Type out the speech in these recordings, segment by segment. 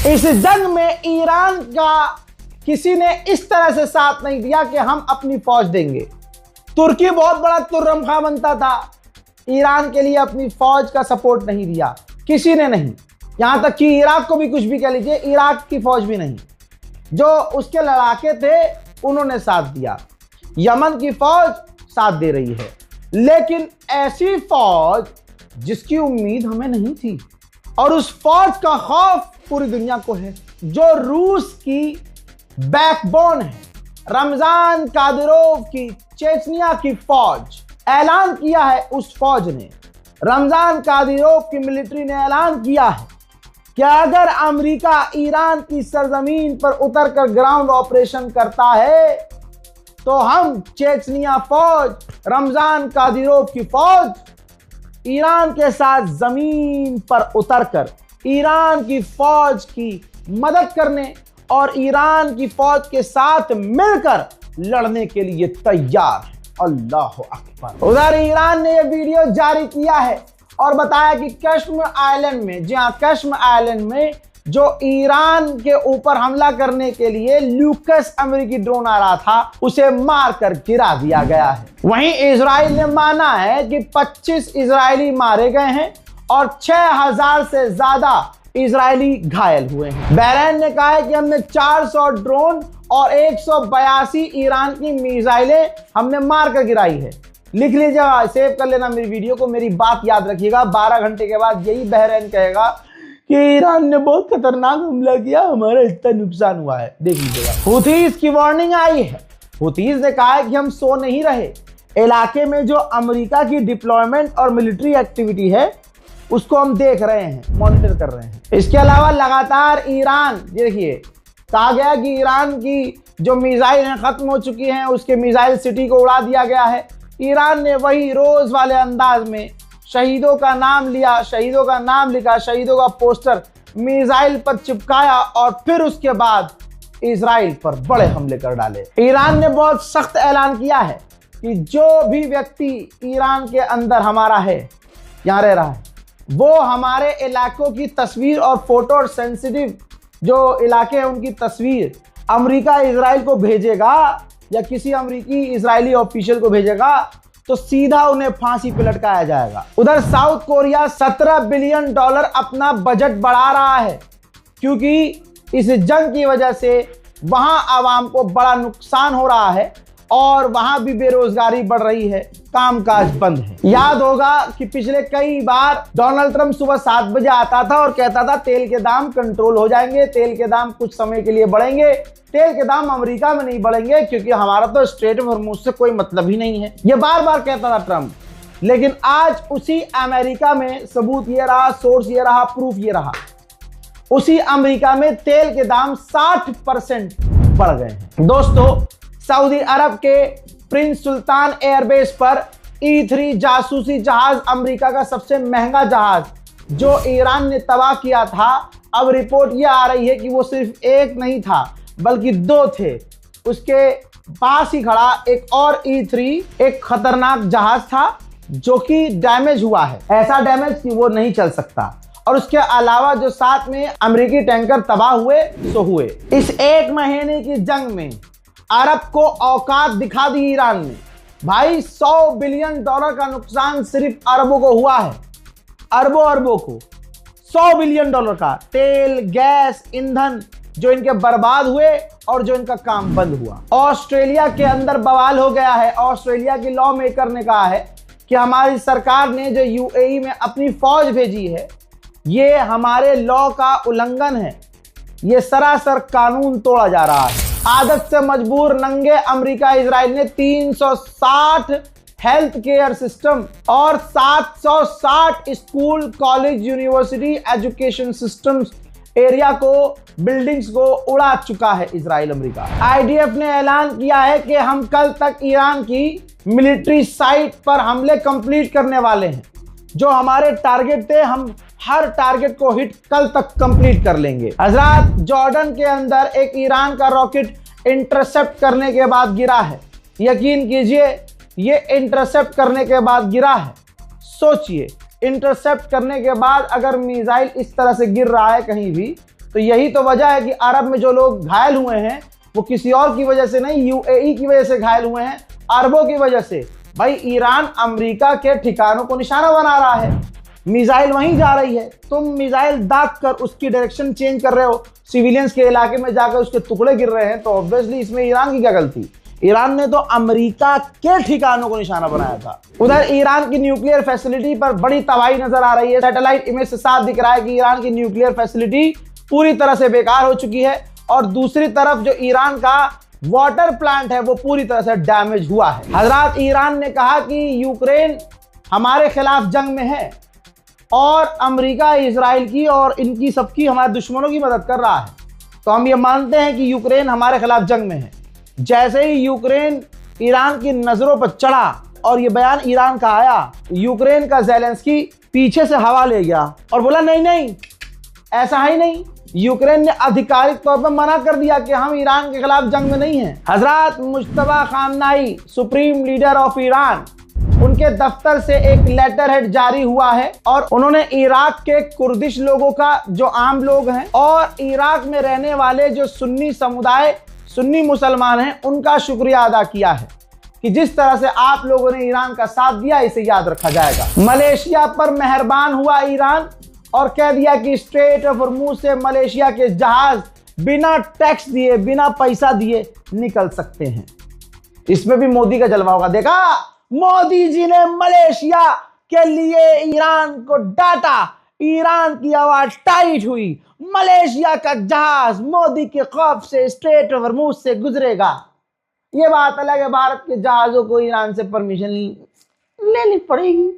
इस जंग में ईरान का किसी ने इस तरह से साथ नहीं दिया कि हम अपनी फौज देंगे। तुर्की बहुत बड़ा तुर्रमखा बनता था, ईरान के लिए अपनी फौज का सपोर्ट नहीं दिया किसी ने नहीं। यहां तक कि इराक को भी कुछ भी कह लीजिए, इराक की फौज भी नहीं। जो उसके लड़ाके थे उन्होंने साथ दिया। यमन की फौज साथ दे रही है, लेकिन ऐसी फौज जिसकी उम्मीद हमें नहीं थी और उस फौज का खौफ पूरी दुनिया को है, जो रूस की बैकबोन है, रमजान कादिरोव की चेचनिया की फौज। ऐलान किया है उस फौज ने, रमजान कादिरोव की मिलिट्री ने ऐलान किया है कि अगर अमेरिका ईरान की सरजमीन पर उतरकर ग्राउंड ऑपरेशन करता है तो हम चेचनिया फौज, रमजान कादिरोव की फौज, ईरान के साथ जमीन पर उतरकर ईरान की फौज की मदद करने और ईरान की फौज के साथ मिलकर लड़ने के लिए तैयार है। अल्लाह अकबर। उधर ईरान ने यह वीडियो जारी किया है और बताया कि कश्मीर आइलैंड में, जी हाँ, कश्मीर आइलैंड में जो ईरान के ऊपर हमला करने के लिए ल्यूकस अमेरिकी ड्रोन आ रहा था, उसे मारकर गिरा दिया गया है। वहीं इजराइल ने माना है कि 25 इजरायली मारे गए हैं और 6000 से ज्यादा इजरायली घायल हुए हैं। बहरीन ने कहा है कि हमने 400 ड्रोन और 182 ईरान की मिसाइलें हमने मारकर गिराई है। लिख लीजिएगा, सेव कर लेना मेरी वीडियो को, मेरी बात याद रखिएगा। 12 घंटे के बाद यही बहरीन कहेगा कि ईरान ने बहुत खतरनाक हमला किया, हमारा इतना नुकसान हुआ है। देख लीजिएगा। हुथीज की वार्निंग आई है। हुथीज ने कहा है कि हम सो नहीं रहे, इलाके में जो अमेरिका की डिप्लॉयमेंट और मिलिट्री एक्टिविटी है उसको हम देख रहे हैं, मॉनिटर कर रहे हैं। इसके अलावा लगातार ईरान, देखिए, कहा गया कि ईरान की जो मिसाइल हैं खत्म हो चुकी हैं, उसके मिसाइल सिटी को उड़ा दिया गया है। ईरान ने वही रोज वाले अंदाज में शहीदों का नाम लिया, शहीदों का नाम लिखा, शहीदों का पोस्टर मिसाइल पर चिपकाया और फिर उसके बाद इजराइल पर बड़े हमले कर डाले। ईरान ने बहुत सख्त ऐलान किया है कि जो भी व्यक्ति ईरान के अंदर हमारा है, यहाँ रह रहा है, वो हमारे इलाकों की तस्वीर और फोटो और सेंसिटिव जो इलाके हैं उनकी तस्वीर अमेरिका इजराइल को भेजेगा या किसी अमेरिकी इजरायली ऑफिशियल को भेजेगा तो सीधा उन्हें फांसी पे लटकाया जाएगा। उधर साउथ कोरिया $17 बिलियन अपना बजट बढ़ा रहा है, क्योंकि इस जंग की वजह से वहां आवाम को बड़ा नुकसान हो रहा है और वहां भी बेरोजगारी बढ़ रही है, कामकाज बंद है। याद होगा कि पिछले कई बार डोनाल्ड ट्रंप सुबह 7 बजे आता था और कहता था तेल के दाम कंट्रोल हो जाएंगे, तेल के दाम कुछ समय के लिए बढ़ेंगे, तेल के दाम अमेरिका में नहीं बढ़ेंगे क्योंकि हमारा तो स्ट्रेट ऑफ हॉर्मुज़ से कोई मतलब ही नहीं है। ये बार बार कहता था ट्रंप। लेकिन आज उसी अमेरिका में सबूत ये रहा, सोर्स ये रहा, प्रूफ ये रहा, उसी अमेरिका में तेल के दाम 60% बढ़ गए हैं। दोस्तों, सऊदी अरब के प्रिंस सुल्तान एयरबेस पर E3 जासूसी जहाज, अमेरिका का सबसे महंगा जहाज, जो ईरान ने तबाह किया था, अब रिपोर्ट यह आ रही है कि वो सिर्फ एक नहीं था बल्कि 2 थे। उसके पास ही खड़ा एक और E3 एक खतरनाक जहाज था जो कि डैमेज हुआ है, ऐसा डैमेज कि वो नहीं चल सकता। और उसके अलावा जो साथ में अमेरिकी टैंकर तबाह हुए सो हुए। इस 1 महीने की जंग में अरब को औकात दिखा दी ईरान ने। भाई $100 बिलियन का नुकसान सिर्फ अरबों को हुआ है, अरबों को $100 बिलियन का तेल, गैस, ईंधन जो इनके बर्बाद हुए और जो इनका काम बंद हुआ। ऑस्ट्रेलिया के अंदर बवाल हो गया है। ऑस्ट्रेलिया की लॉ मेकर ने कहा है कि हमारी सरकार ने जो UAE में अपनी फौज भेजी है, ये हमारे लॉ का उल्लंघन है, ये सरासर कानून तोड़ा जा रहा है। आदत से मजबूर नंगे अमेरिका इजराइल ने 360 हेल्थ केयर सिस्टम और 760 school, college, university education systems area को, बिल्डिंग्स को उड़ा चुका है इजराइल अमेरिका। IDF ने ऐलान किया है कि हम कल तक ईरान की मिलिट्री साइट पर हमले कंप्लीट करने वाले हैं। जो हमारे टारगेट थे, हम हर टारगेट को हिट कल तक कंप्लीट कर लेंगे। हजरात, जॉर्डन के अंदर एक ईरान का रॉकेट इंटरसेप्ट करने के बाद गिरा है। यकीन कीजिए, ये इंटरसेप्ट करने के बाद गिरा है। सोचिए, इंटरसेप्ट करने के बाद अगर मिसाइल इस तरह से गिर रहा है कहीं भी, तो यही तो वजह है कि अरब में जो लोग घायल हुए हैं वो किसी और की वजह से नहीं, यूएई की वजह से घायल हुए हैं, अरबों की वजह से। भाई ईरान अमेरिका के ठिकानों को निशाना बना रहा है, मिसाइल वहीं जा रही है, तुम मिसाइल दाग कर उसकी डायरेक्शन चेंज कर रहे हो, सिविलियंस के इलाके में जाकर उसके टुकड़े गिर रहे हैं, तो ऑब्वियसली इसमें ईरान की क्या गलती? ईरान ने तो अमेरिका के ठिकानों को निशाना बनाया था। उधर ईरान की न्यूक्लियर फैसिलिटी पर बड़ी तबाही नजर आ रही है। सैटेलाइट इमेज से साफ दिख रहा है कि ईरान की न्यूक्लियर फैसिलिटी पूरी तरह से बेकार हो चुकी है, और दूसरी तरफ जो ईरान का वाटर प्लांट है वो पूरी तरह से डैमेज हुआ है। हजरात, ईरान ने कहा कि यूक्रेन हमारे खिलाफ जंग में है और अमेरिका इजराइल की और इनकी सबकी हमारे दुश्मनों की मदद कर रहा है, तो हम ये मानते हैं कि यूक्रेन हमारे खिलाफ जंग में है। जैसे ही यूक्रेन ईरान की नजरों पर चढ़ा और ये बयान ईरान का आया, यूक्रेन का ज़ेलेंस्की पीछे से हवा ले गया और बोला नहीं नहीं ऐसा ही नहीं। यूक्रेन ने आधिकारिक तौर पर मना कर दिया कि हम ईरान के खिलाफ जंग में नहीं हैं। हजरत Mushtaba खामनाई, supreme leader of Iran, उनके दफ्तर से एक लेटर हेड जारी हुआ है और उन्होंने इराक के कुर्दिश लोगों का, जो आम लोग हैं, और इराक में रहने वाले जो सुन्नी समुदाय, सुन्नी मुसलमान हैं, उनका शुक्रिया अदा किया है कि जिस तरह से आप लोगों ने ईरान का साथ दिया, इसे याद रखा जाएगा। मलेशिया पर मेहरबान हुआ ईरान और कह दिया कि स्ट्रेट ऑफ हॉर्मुज से मलेशिया के जहाज बिना टैक्स दिए, बिना पैसा दिए निकल सकते हैं। इसमें भी मोदी का जलवा होगा। देखा, मोदी जी ने मलेशिया के लिए ईरान को डांटा, ईरान की आवाज टाइट हुई, मलेशिया का जहाज मोदी के खौफ से स्ट्रेट ऑफ हॉर्मुज से गुजरेगा। ये बात अलग है, भारत के जहाजों को ईरान से परमिशन लेनी पड़ेगी।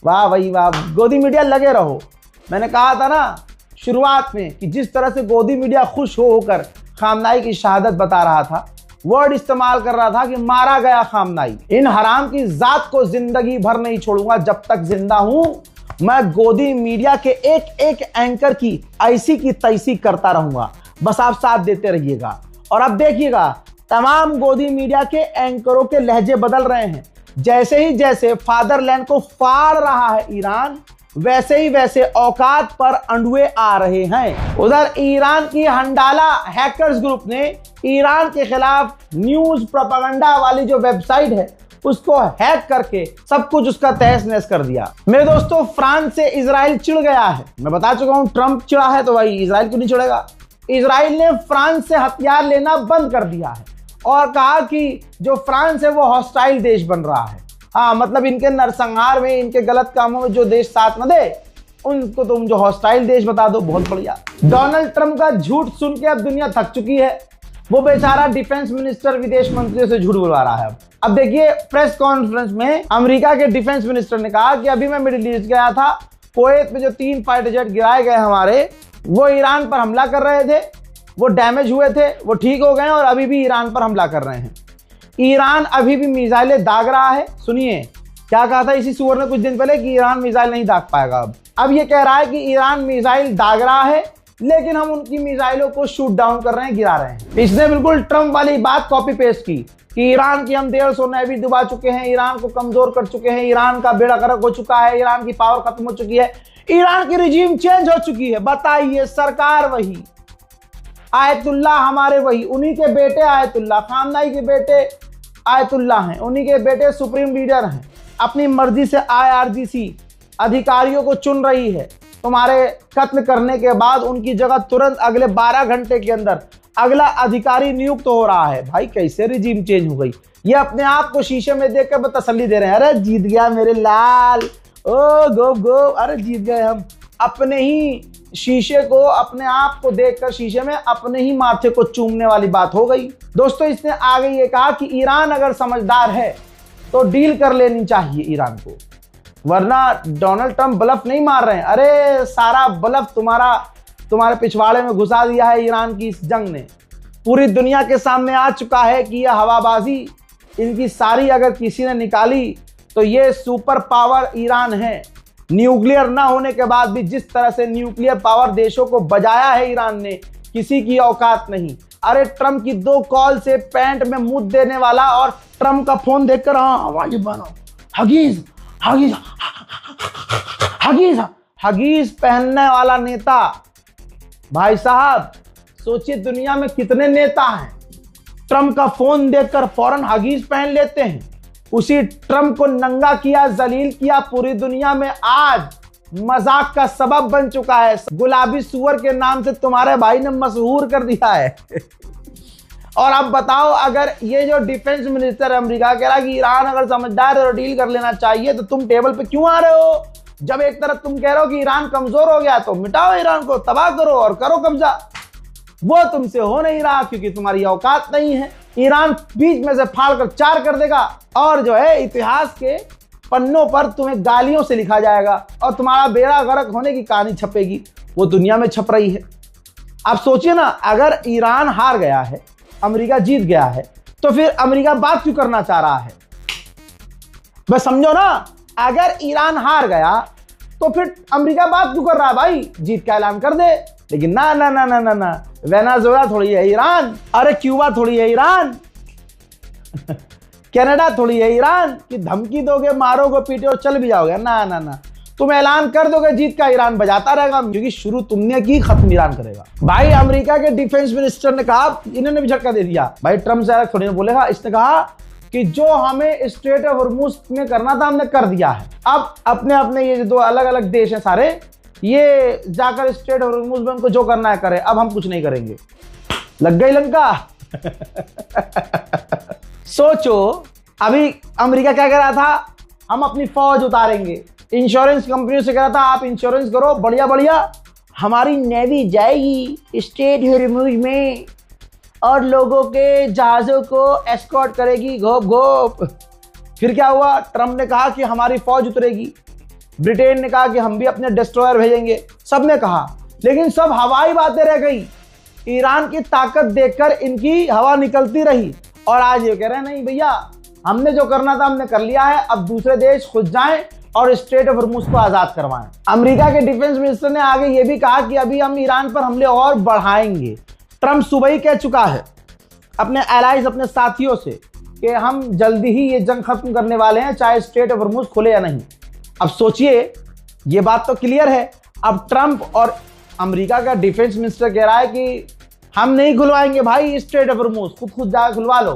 वाह भाई वाह, गोदी मीडिया लगे रहो। मैंने कहा था ना शुरुआत में कि जिस तरह से गोदी मीडिया खुश होकर खामनाई की शहादत बता रहा था, वर्ड इस्तेमाल कर रहा था कि मारा गया खामनाई, इन हराम की जात को जिंदगी भर नहीं छोड़ूंगा, जब तक जिंदा हूं मैं गोदी मीडिया के एक एक एंकर की ऐसी की तैसी करता रहूंगा। बस आप साथ देते रहिएगा। और अब देखिएगा, तमाम गोदी मीडिया के एंकरों के लहजे बदल रहे हैं। जैसे फादरलैंड को फाड़ रहा है ईरान, वैसे ही वैसे औकात पर अंडुए आ रहे हैं। उधर ईरान की हंडाला हैकर्स ग्रुप ने ईरान के खिलाफ न्यूज प्रोपेगेंडा वाली जो वेबसाइट है उसको हैक करके सब कुछ उसका तहस नहस कर दिया। मेरे दोस्तों, फ्रांस से इजराइल चिढ़ गया है। मैं बता चुका हूं, ट्रंप चिढ़ा है तो भाई इजराइल क्यों नहीं चिढ़ेगा। इजराइल ने फ्रांस से हथियार लेना बंद कर दिया है और कहा कि जो फ्रांस है वो हॉस्टाइल देश बन रहा है। हाँ, मतलब इनके नरसंहार में, इनके गलत कामों में जो देश साथ न दे, उनको तुम जो हॉस्टाइल देश बता दो, बहुत बढ़िया। डोनाल्ड ट्रंप का झूठ सुन के अब दुनिया थक चुकी है। वो बेचारा डिफेंस मिनिस्टर विदेश मंत्रियों से झूठ बुलवा रहा है। अब देखिए, प्रेस कॉन्फ्रेंस में अमेरिका के डिफेंस मिनिस्टर ने कहा कि अभी मैं मिडिल ईस्ट गया था, कुवैत में जो 3 फाइटर जेट गिराए गए हमारे, वो ईरान पर हमला कर रहे थे, वो डैमेज हुए थे, वो ठीक हो गए और अभी भी ईरान पर हमला कर रहे हैं। ईरान अभी भी मिसाइलें दाग रहा है। सुनिए क्या कहा था इसी सुअर ने कुछ दिन पहले कि ईरान मिसाइल नहीं दाग पाएगा। अब ये कह रहा है कि ईरान मिसाइल दाग रहा है, लेकिन हम उनकी मिसाइलों को शूट डाउन कर रहे हैं, गिरा रहे हैं। इसने बिल्कुल ट्रंप वाली बात कॉपी पेस्ट की कि ईरान की हम 150 नेवी डुबा चुके हैं, ईरान को कमजोर कर चुके हैं, ईरान का बेड़ा गर्क हो चुका है, ईरान की पावर खत्म हो चुकी है, ईरान की रिजीम चेंज हो चुकी है। बताइए, सरकार वही, आयतुल्ला हमारे वही, उन्हीं के बेटे आयतुल्ला, खामनाई के बेटे आयतुल्ला हैं, उन्हीं के बेटे सुप्रीम लीडर हैं। अपनी मर्जी से IRGC अधिकारियों को चुन रही है। तुम्हारे कत्ल करने के बाद उनकी जगह तुरंत अगले 12 घंटे के अंदर अगला अधिकारी नियुक्त हो रहा है। भाई कैसे रिजीम चेंज हो गई। ये अपने आप को शीशे में देखकर तसल्ली दे रहे हैं, अरे जीत गया मेरे लाल, ओ गो गो, अरे जीत गए हम। अपने ही शीशे को, अपने आप को देखकर शीशे में अपने ही माथे को चूमने वाली बात हो गई। दोस्तों, इसने आगे ये कहा कि ईरान अगर समझदार है तो डील कर लेनी चाहिए ईरान को, वरना डोनाल्ड ट्रंप ब्लफ नहीं मार रहे हैं। अरे सारा ब्लफ तुम्हारे पिछवाड़े में घुसा दिया है ईरान की इस जंग ने। पूरी दुनिया के सामने आ चुका है कि यह हवाबाजी इनकी सारी अगर किसी ने निकाली तो ये सुपर पावर ईरान है। न्यूक्लियर ना होने के बाद भी जिस तरह से न्यूक्लियर पावर देशों को बजाया है ईरान ने, किसी की औकात नहीं। अरे ट्रंप की 2 कॉल से पैंट में मुंह देने वाला और ट्रंप का फोन देखकर आवाज बनो, हगीज हगीज हगीज हगीज पहनने वाला नेता भाई साहब सोचिए दुनिया में कितने नेता हैं, ट्रंप का फोन देखकर फौरन हगीज पहन लेते हैं। उसी ट्रंप को नंगा किया, जलील किया, पूरी दुनिया में आज मजाक का सबब बन चुका है। गुलाबी सुअर के नाम से तुम्हारे भाई ने मशहूर कर दिया है। और अब बताओ, अगर ये जो डिफेंस मिनिस्टर अमेरिका कह रहा है कि ईरान अगर समझदार है तो डील कर लेना चाहिए, तो तुम टेबल पे क्यों आ रहे हो? जब एक तरफ तुम कह रहे हो कि ईरान कमजोर हो गया तो मिटाओ ईरान को, तबाह करो और करो कब्जा। वो तुमसे हो नहीं रहा क्योंकि तुम्हारी औकात नहीं है। ईरान बीच में से फाड़कर चार कर देगा और जो है इतिहास के पन्नों पर तुम्हें गालियों से लिखा जाएगा और तुम्हारा बेड़ा गर्क होने की कहानी छपेगी। वो दुनिया में छप रही है। अब सोचिए ना, अगर ईरान हार गया है, अमेरिका जीत गया है, तो फिर अमेरिका बात क्यों करना चाह रहा है? बस समझो ना, अगर ईरान हार गया तो फिर अमेरिका बात क्यों कर रहा है? भाई जीत का ऐलान कर दे। लेकिन ना ना ना ना ना ना, वेनेजुएला थोड़ी है ईरान, अरे क्यूबा थोड़ी है ईरान, कनाडा थोड़ी है ईरान कि धमकी दोगे, मारोगे, पीटे और चल भी जाओगे। ना ना ना, तुम ऐलान कर दोगे जीत का, ईरान बजाता रहेगा क्योंकि शुरू तुमने की, खत्म ईरान करेगा। भाई अमेरिका के डिफेंस मिनिस्टर ने कहा, इन्होंने भी झटका दे दिया। भाई ट्रम्प से अलग थोड़ी ना बोलेगा। इसने कहा कि जो हमें स्ट्रेट ऑफ हॉर्मुज में करना था हमने कर दिया है। अब अपने अपने ये दो अलग अलग देश हैं सारे, ये जाकर स्ट्रेट ऑफ हॉर्मुज में उनको जो करना है करे, अब हम कुछ नहीं करेंगे। लग गई लंका। सोचो, अभी अमेरिका क्या कह रहा था, हम अपनी फौज उतारेंगे। इंश्योरेंस कंपनियों से कह रहा था आप इंश्योरेंस करो, बढ़िया बढ़िया, हमारी नेवी जाएगी स्ट्रेट हॉर्मुज में और लोगों के जहाजों को एस्कॉर्ट करेगी, घोप घोप। फिर क्या हुआ? ट्रंप ने कहा कि हमारी फौज उतरेगी। ब्रिटेन ने कहा कि हम भी अपने डिस्ट्रॉयर भेजेंगे। सब ने कहा, लेकिन सब हवाई बातें रह गई। ईरान की ताकत देखकर इनकी हवा निकलती रही और आज ये कह रहे हैं नहीं भैया, हमने जो करना था हमने कर लिया है, अब दूसरे देश खुद जाएं और स्ट्रेट ऑफ हॉर्मुज को आजाद करवाएं। अमेरिका के डिफेंस मिनिस्टर ने आगे ये भी कहा कि अभी हम ईरान पर हमले और बढ़ाएंगे। ट्रंप सुबह ही कह चुका है अपने एलाइज, अपने साथियों से कि हम जल्दी ही ये जंग खत्म करने वाले हैं, चाहे स्ट्रेट ऑफ हॉर्मुज खुले या नहीं। अब सोचिए, ये बात तो क्लियर है। अब ट्रंप और अमेरिका का डिफेंस मिनिस्टर कह रहा है कि हम नहीं खुलवाएंगे भाई स्ट्रेट ऑफ हॉर्मुज, खुद जाकर खुलवा लो।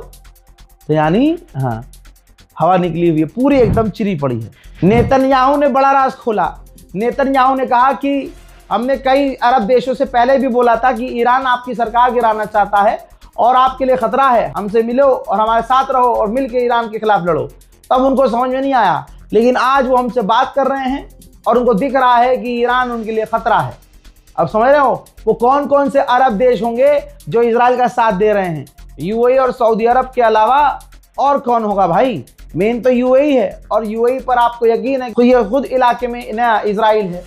तो यानी हाँ, हवा निकली हुई है, पूरी एकदम चिरी पड़ी है। नेतन्याहू ने बड़ा राज खोला। नेतन्याहू ने कहा कि हमने कई अरब देशों से पहले भी बोला था कि ईरान आपकी सरकार गिराना चाहता है और आपके लिए खतरा है, हमसे मिलो और हमारे साथ रहो और मिलकर ईरान के खिलाफ लड़ो। तब उनको समझ में नहीं आया, लेकिन आज वो हमसे बात कर रहे हैं और उनको दिख रहा है कि ईरान उनके लिए खतरा है। अब समझ रहे हो वो कौन कौन से अरब देश होंगे जो इजराइल का साथ दे रहे हैं? यूएई और सऊदी अरब के अलावा और कौन होगा भाई? मेन तो यूएई है, और यूएई पर आपको यकीन है तो ये खुद इलाके में नया इजराइल है,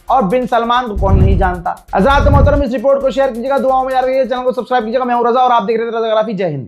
और बिन सलमान को कौन नहीं जानता। हज़रात मोहतरम, इस रिपोर्ट को शेयर कीजिएगा, दुआओं में याद रखिएगा, चैनल को सब्सक्राइब कीजिएगा। मैं हूं रजा और आप देख रहे थे रज़ाग्राफी। जय हिंद।